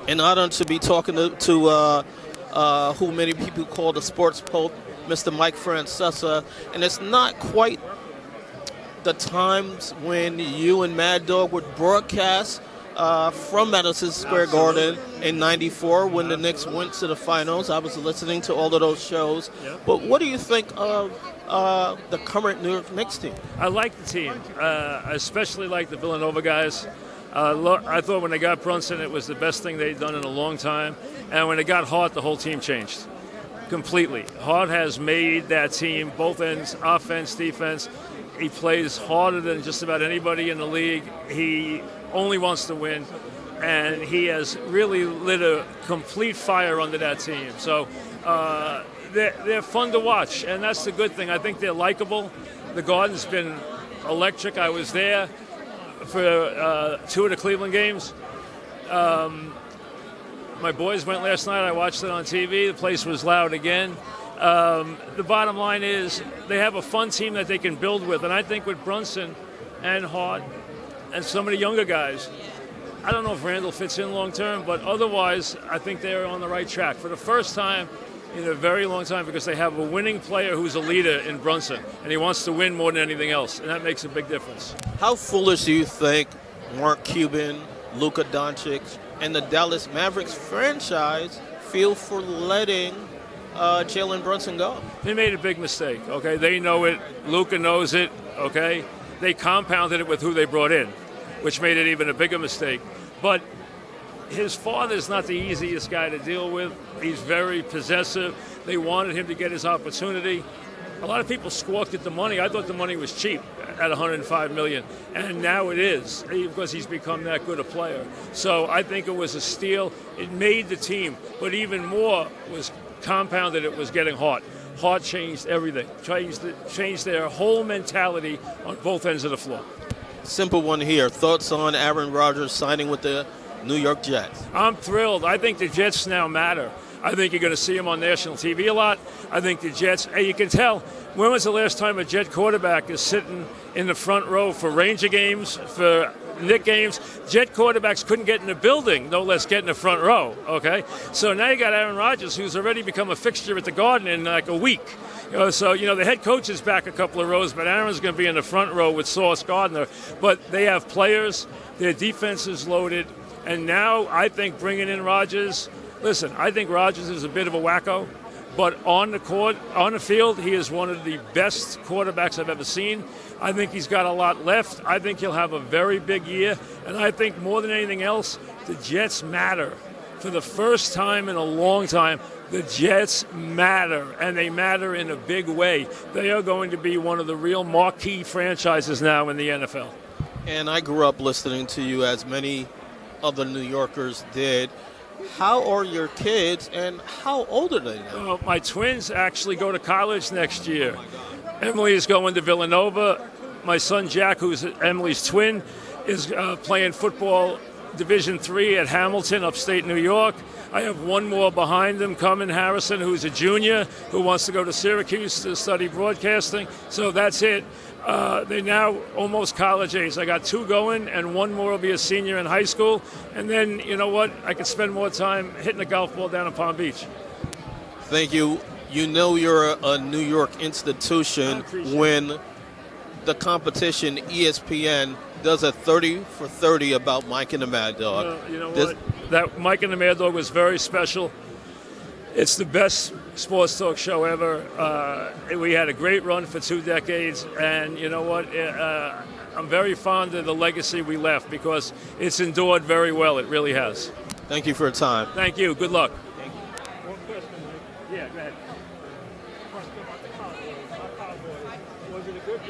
An honor to be talking to who many people call the sports pope, Mr. Mike Francesa. And it's not quite the times when you and Mad Dog would broadcast from Madison Square Garden in '94 when the Knicks went to the finals. I was listening to all of those shows. Yep. But what do you think of the current New York Knicks team? I like the team. I especially like the Villanova guys. I thought when they got Brunson, it was the best thing they'd done in a long time. And when it got Hart, the whole team changed completely. Hart has made that team, both ends, offense, defense. He plays harder than just about anybody in the league. He only wants to win. And he has really lit a complete fire under that team. So they're fun to watch, and that's the good thing. I think they're likable. The Garden's been electric. I was there for 2 of the Cleveland games. My boys went last night. I watched it on TV. The place was loud again. The bottom line is they have a fun team that they can build with, and I think with Brunson and Hart and some of the younger guys, I don't know if Randall fits in long term, but otherwise I think they're on the right track for the first time in a very long time, because they have a winning player who's a leader in Brunson, and he wants to win more than anything else, and that makes a big difference. How foolish do you think Mark Cuban, Luka Doncic, and the Dallas Mavericks franchise feel for letting Jalen Brunson go? They made a big mistake, okay? They know it. Luka knows it, okay? They compounded it with who they brought in, which made it even a bigger mistake. But his father's not the easiest guy to deal with. He's very possessive. They wanted him to get his opportunity. A lot of people squawked at the money. I thought the money was cheap at $105 million, and now it is, because he's become that good a player. So I think it was a steal. It made the team, but even more was compounded. It was getting Hart. Hart changed everything, changed their whole mentality on both ends of the floor. Simple one here. Thoughts on Aaron Rodgers signing with the New York Jets? I'm thrilled. I think the Jets now matter. I think you're going to see him on national TV a lot. I think the Jets, you can tell, when was the last time a Jet quarterback is sitting in the front row for Ranger games, for Knick games? Jet quarterbacks couldn't get in the building, no less get in the front row, okay? So now you got Aaron Rodgers, who's already become a fixture at the Garden in like a week. So the head coach is back a couple of rows, but Aaron's going to be in the front row with Sauce Gardner. But they have players, their defense is loaded, and now I think bringing in Rodgers, listen, I think Rodgers is a bit of a wacko, but on the court, on the field, he is one of the best quarterbacks I've ever seen. I think he's got a lot left. I think he'll have a very big year, and I think more than anything else, the Jets matter. For the first time in a long time, the Jets matter, and they matter in a big way. They are going to be one of the real marquee franchises now in the NFL. And I grew up listening to you, as many other New Yorkers did. How are your kids, and how old are they now? Well, my twins actually go to college next year. Emily is going to Villanova. My son Jack, who's Emily's twin, is playing football Division III at Hamilton, upstate New York. I have one more behind him, Carmen Harrison, who's a junior, who wants to go to Syracuse to study broadcasting. So that's it. They're now almost college age. I got 2 going, and one more will be a senior in high school. And then, you know what? I could spend more time hitting a golf ball down in Palm Beach. Thank you. You know you're a New York institution when the competition, ESPN, does a 30 for 30 about Mike and the Mad Dog. You know what? That Mike and the Mad Dog was very special. It's the best sports talk show ever. We had a great run for 2 decades, and you know what? I'm very fond of the legacy we left, because it's endured very well. It really has. Thank you for your time. Thank you. Good luck. Thank you. One question, Mike. Yeah, go ahead.